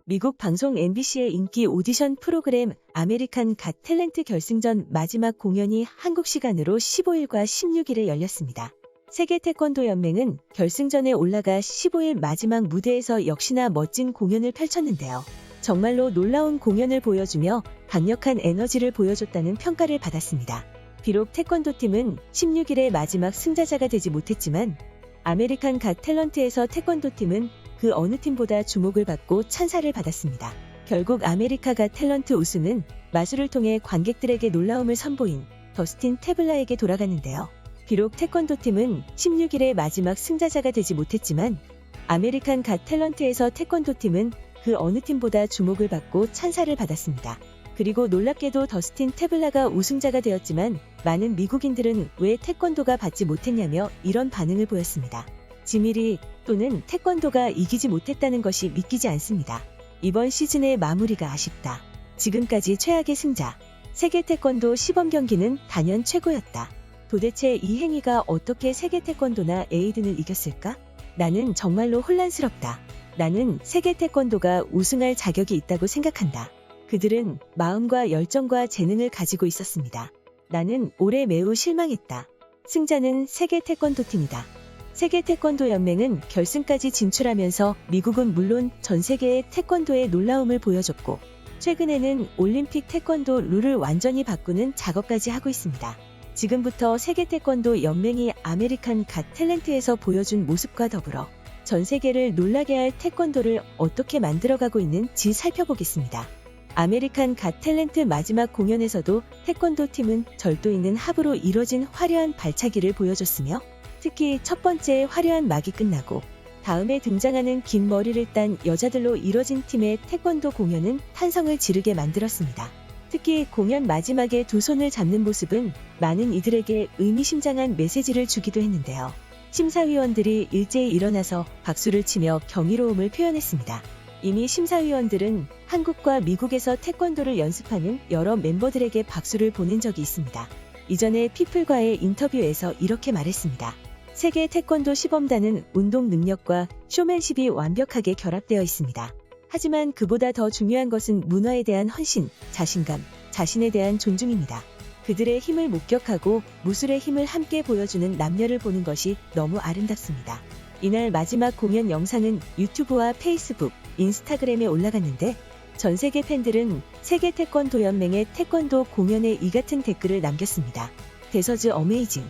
미국 방송 MBC의 인기 오디션 프로그램 아메리칸 갓 탤런트 결승전 마지막 공연이 한국 시간으로 15일과 16일에 열렸습니다. 세계 태권도 연맹은 결승전에 올라가 15일 마지막 무대에서 역시나 멋진 공연을 펼쳤는데요. 정말로 놀라운 공연을 보여주며 강력한 에너지를 보여줬다는 평가를 받았습니다. 비록 태권도팀은 16일의 마지막 승자자가 되지 못했지만 아메리칸 갓 탤런트에서 태권도팀은 그 어느 팀보다 주목을 받고 찬사를 받았습니다. 결국 아메리카 갓 탤런트 우승은 마술을 통해 관객들에게 놀라움을 선보인 더스틴 태블라에게 돌아갔는데요. 비록 태권도팀은 16일의 마지막 승자자가 되지 못했지만 아메리칸 갓 탤런트에서 태권도팀은 그 어느 팀보다 주목을 받고 찬사를 받았습니다. 그리고 놀랍게도 더스틴 태블라가 우승자가 되었지만 많은 미국인들은 왜 태권도가 받지 못했냐며 이런 반응을 보였습니다. 지미리 또는 태권도가 이기지 못했다는 것이 믿기지 않습니다. 이번 시즌의 마무리가 아쉽다. 지금까지 최악의 승자. 세계 태권도 시범 경기는 단연 최고였다. 도대체 이 행위가 어떻게 세계 태권도나 에이든을 이겼을까? 나는 정말로 혼란스럽다. 나는 세계 태권도가 우승할 자격이 있다고 생각한다. 그들은 마음과 열정과 재능을 가지고 있었습니다. 나는 올해 매우 실망했다. 승자는 세계 태권도 팀이다. 세계 태권도 연맹은 결승까지 진출하면서 미국은 물론 전 세계의 태권도의 놀라움을 보여줬고 최근에는 올림픽 태권도 룰을 완전히 바꾸는 작업까지 하고 있습니다. 지금부터 세계 태권도 연맹이 아메리칸 갓 탤런트에서 보여준 모습과 더불어 전 세계를 놀라게 할 태권도를 어떻게 만들어가고 있는지 살펴보겠습니다. 아메리칸 갓 탤런트 마지막 공연에서도 태권도 팀은 절도 있는 합으로 이뤄진 화려한 발차기를 보여줬으며 특히 첫 번째 화려한 막이 끝나고 다음에 등장하는 긴 머리를 딴 여자들로 이뤄진 팀의 태권도 공연은 탄성을 지르게 만들었습니다. 특히 공연 마지막에 두 손을 잡는 모습은 많은 이들에게 의미심장한 메시지를 주기도 했는데요. 심사위원들이 일제히 일어나서 박수를 치며 경이로움을 표현했습니다. 이미 심사위원들은 한국과 미국에서 태권도를 연습하는 여러 멤버들에게 박수를 보낸 적이 있습니다. 이전에 피플과의 인터뷰에서 이렇게 말했습니다. 세계 태권도 시범단은 운동 능력과 쇼맨십이 완벽하게 결합되어 있습니다. 하지만 그보다 더 중요한 것은 문화에 대한 헌신, 자신감, 자신에 대한 존중입니다. 그들의 힘을 목격하고 무술의 힘을 함께 보여주는 남녀를 보는 것이 너무 아름답습니다. 이날 마지막 공연 영상은 유튜브와 페이스북, 인스타그램에 올라갔는데 전 세계 팬들은 세계 태권도 연맹의 태권도 공연에 이 같은 댓글을 남겼습니다. 데서즈 어메이징,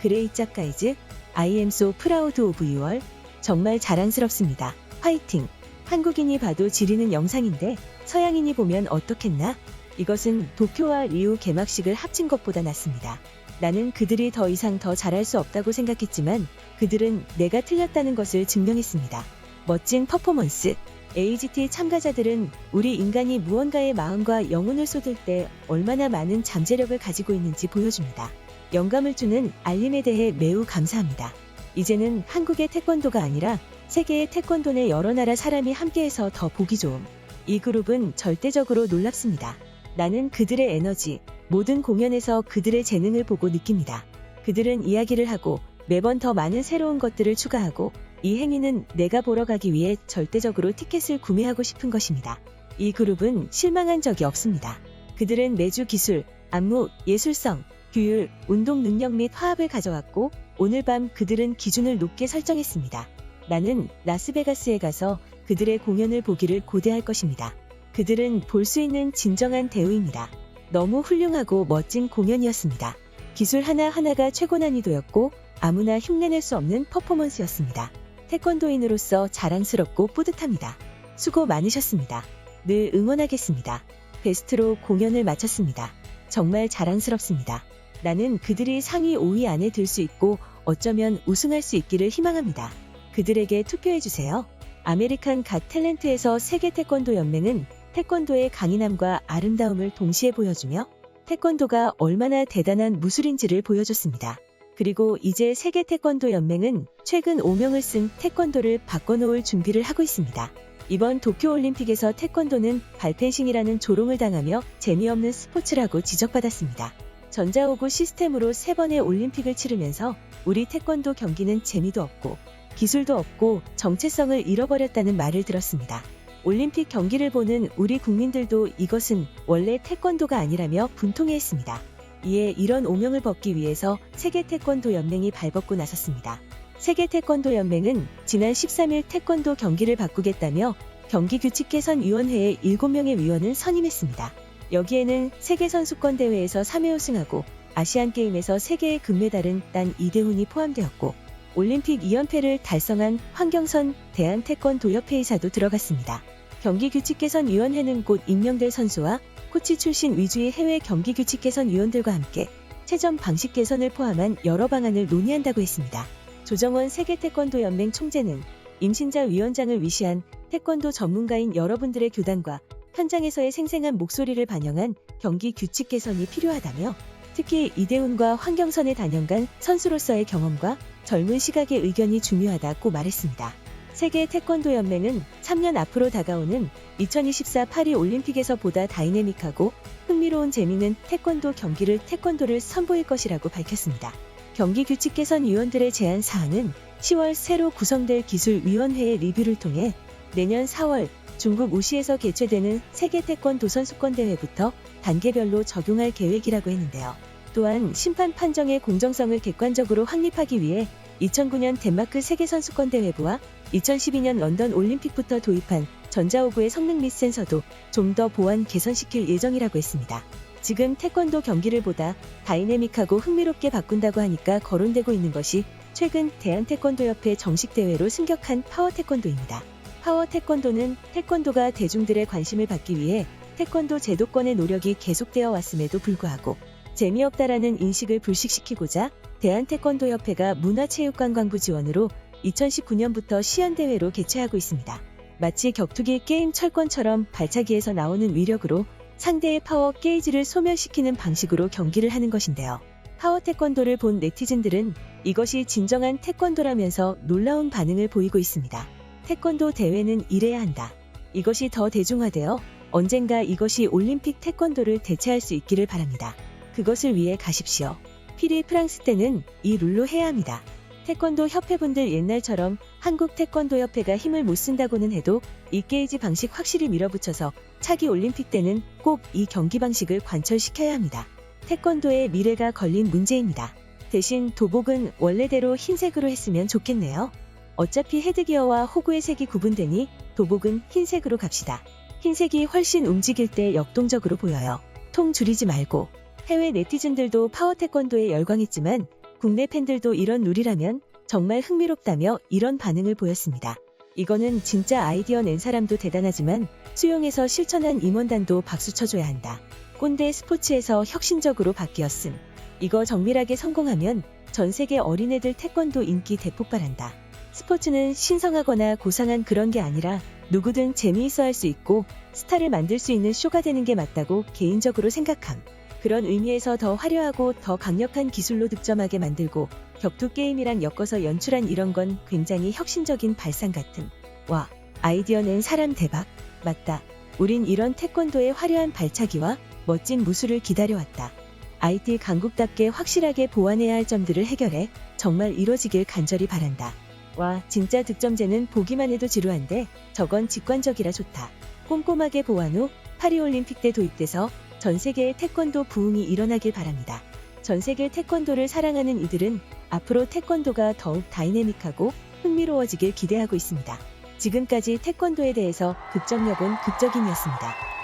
그레이트 작가이즈, I am so proud of you all. 정말 자랑스럽습니다. 화이팅! 한국인이 봐도 지리는 영상인데 서양인이 보면 어떻겠나? 이것은 도쿄와 리우 개막식을 합친 것보다 낫습니다. 나는 그들이 더 이상 더 잘할 수 없다고 생각했지만 그들은 내가 틀렸다는 것을 증명했습니다. 멋진 퍼포먼스. AGT 참가자들은 우리 인간이 무언가의 마음과 영혼을 쏟을 때 얼마나 많은 잠재력을 가지고 있는지 보여줍니다. 영감을 주는 알림에 대해 매우 감사합니다. 이제는 한국의 태권도가 아니라 세계의 태권도 내 여러 나라 사람이 함께해서 더 보기 좋음. 이 그룹은 절대적으로 놀랍습니다. 나는 그들의 에너지, 모든 공연에서 그들의 재능을 보고 느낍니다. 그들은 이야기를 하고 매번 더 많은 새로운 것들을 추가하고 이 행위는 내가 보러 가기 위해 절대적으로 티켓을 구매하고 싶은 것입니다. 이 그룹은 실망한 적이 없습니다. 그들은 매주 기술, 안무, 예술성, 규율, 운동 능력 및 화합을 가져왔고 오늘 밤 그들은 기준을 높게 설정했습니다. 나는 라스베가스에 가서 그들의 공연을 보기를 고대할 것입니다. 그들은 볼 수 있는 진정한 대우입니다. 너무 훌륭하고 멋진 공연이었습니다. 기술 하나하나가 최고 난이도였고 아무나 흉내낼 수 없는 퍼포먼스였습니다. 태권도인으로서 자랑스럽고 뿌듯합니다. 수고 많으셨습니다. 늘 응원하겠습니다. 베스트로 공연을 마쳤습니다. 정말 자랑스럽습니다. 나는 그들이 상위 5위 안에 들 수 있고 어쩌면 우승할 수 있기를 희망합니다. 그들에게 투표해주세요. 아메리칸 갓 탤런트에서 세계 태권도 연맹은 태권도의 강인함과 아름다움을 동시에 보여주며 태권도가 얼마나 대단한 무술인지를 보여줬습니다. 그리고 이제 세계 태권도 연맹은 최근 오명을 쓴 태권도를 바꿔놓을 준비를 하고 있습니다. 이번 도쿄올림픽에서 태권도는 발펜싱이라는 조롱을 당하며 재미없는 스포츠라고 지적받았습니다. 전자오구 시스템으로 3번의 올림픽을 치르면서 우리 태권도 경기는 재미도 없고 기술도 없고 정체성을 잃어버렸다는 말을 들었습니다. 올림픽 경기를 보는 우리 국민들도 이것은 원래 태권도가 아니라며 분통해했습니다. 이에 이런 오명을 벗기 위해서 세계태권도연맹이 발벗고 나섰습니다. 세계태권도연맹은 지난 13일 태권도 경기를 바꾸겠다며 경기규칙개선위원회에 7명의 위원을 선임했습니다. 여기에는 세계선수권대회에서 3회 우승하고 아시안게임에서 3개의 금메달은 딴 이대훈이 포함되었고 올림픽 2연패를 달성한 황경선 대한태권도협회이사도 들어갔습니다. 경기규칙개선위원회는 곧 임명될 선수와 코치 출신 위주의 해외 경기규칙개선위원들과 함께 체전 방식 개선을 포함한 여러 방안을 논의한다고 했습니다. 조정원 세계태권도연맹 총재는 임신자 위원장을 위시한 태권도 전문가인 여러분들의 교단과 현장에서의 생생한 목소리를 반영한 경기 규칙 개선이 필요하다며 특히 이대훈과 황경선의 단연간 선수로서의 경험과 젊은 시각의 의견이 중요하다고 말했습니다. 세계태권도연맹은 3년 앞으로 다가오는 2024 파리 올림픽에서 보다 다이내믹하고 흥미로운 재미있는 태권도 경기를 태권도를 선보일 것이라고 밝혔습니다. 경기규칙개선위원들의 제안 사항은 10월 새로 구성될 기술위원회의 리뷰를 통해 내년 4월 중국 우시에서 개최되는 세계태권도 선수권대회부터 단계별로 적용할 계획이라고 했는데요. 또한 심판 판정의 공정성을 객관적으로 확립하기 위해 2009년 덴마크 세계선수권대회부와 2012년 런던 올림픽부터 도입한 전자오구의 성능 및 센서도 좀 더 보완 개선시킬 예정이라고 했습니다. 지금 태권도 경기를 보다 다이내믹하고 흥미롭게 바꾼다고 하니까 거론되고 있는 것이 최근 대한태권도협회 정식 대회로 승격한 파워태권도입니다. 파워태권도는 태권도가 대중들의 관심을 받기 위해 태권도 제도권의 노력이 계속되어 왔음에도 불구하고 재미없다라는 인식을 불식시키고자 대한태권도협회가 문화체육관광부 지원으로 2019년부터 시연대회로 개최하고 있습니다. 마치 격투기 게임 철권처럼 발차기에서 나오는 위력으로 상대의 파워 게이지를 소멸시키는 방식으로 경기를 하는 것인데요. 파워태권도를 본 네티즌들은 이것이 진정한 태권도라면서 놀라운 반응을 보이고 있습니다. 태권도 대회는 이래야 한다. 이것이 더 대중화되어 언젠가 이것이 올림픽 태권도를 대체할 수 있기를 바랍니다. 그것을 위해 가십시오. 피리 프랑스 때는 이 룰로 해야 합니다. 태권도 협회분들 옛날처럼 한국 태권도협회가 힘을 못 쓴다고는 해도 이 게이지 방식 확실히 밀어붙여서 차기 올림픽 때는 꼭 이 경기 방식을 관철시켜야 합니다. 태권도의 미래가 걸린 문제입니다. 대신 도복은 원래대로 흰색으로 했으면 좋겠네요. 어차피 헤드기어와 호구의 색이 구분되니 도복은 흰색으로 갑시다. 흰색이 훨씬 움직일 때 역동적으로 보여요. 통 줄이지 말고. 해외 네티즌들도 파워태권도에 열광했지만 국내 팬들도 이런 룰이라면 정말 흥미롭다며 이런 반응을 보였습니다. 이거는 진짜 아이디어 낸 사람도 대단하지만 수용해서 실천한 임원단도 박수 쳐줘야 한다. 꼰대 스포츠에서 혁신적으로 바뀌었음. 이거 정밀하게 성공하면 전 세계 어린애들 태권도 인기 대폭발한다. 스포츠는 신성하거나 고상한 그런 게 아니라 누구든 재미있어 할 수 있고 스타를 만들 수 있는 쇼가 되는 게 맞다고 개인적으로 생각함. 그런 의미에서 더 화려하고 더 강력한 기술로 득점하게 만들고 격투 게임이랑 엮어서 연출한 이런 건 굉장히 혁신적인 발상 같음. 와, 아이디어 낸 사람 대박. 맞다. 우린 이런 태권도의 화려한 발차기와 멋진 무술을 기다려왔다. IT 강국답게 확실하게 보완해야 할 점들을 해결해 정말 이뤄지길 간절히 바란다. 와, 진짜 득점제는 보기만 해도 지루한데 저건 직관적이라 좋다. 꼼꼼하게 보완 후 파리올림픽 때 도입돼서 전 세계의 태권도 부흥이 일어나길 바랍니다. 전 세계 태권도를 사랑하는 이들은 앞으로 태권도가 더욱 다이내믹하고 흥미로워지길 기대하고 있습니다. 지금까지 태권도에 대해서 극적여본 극적인이었습니다.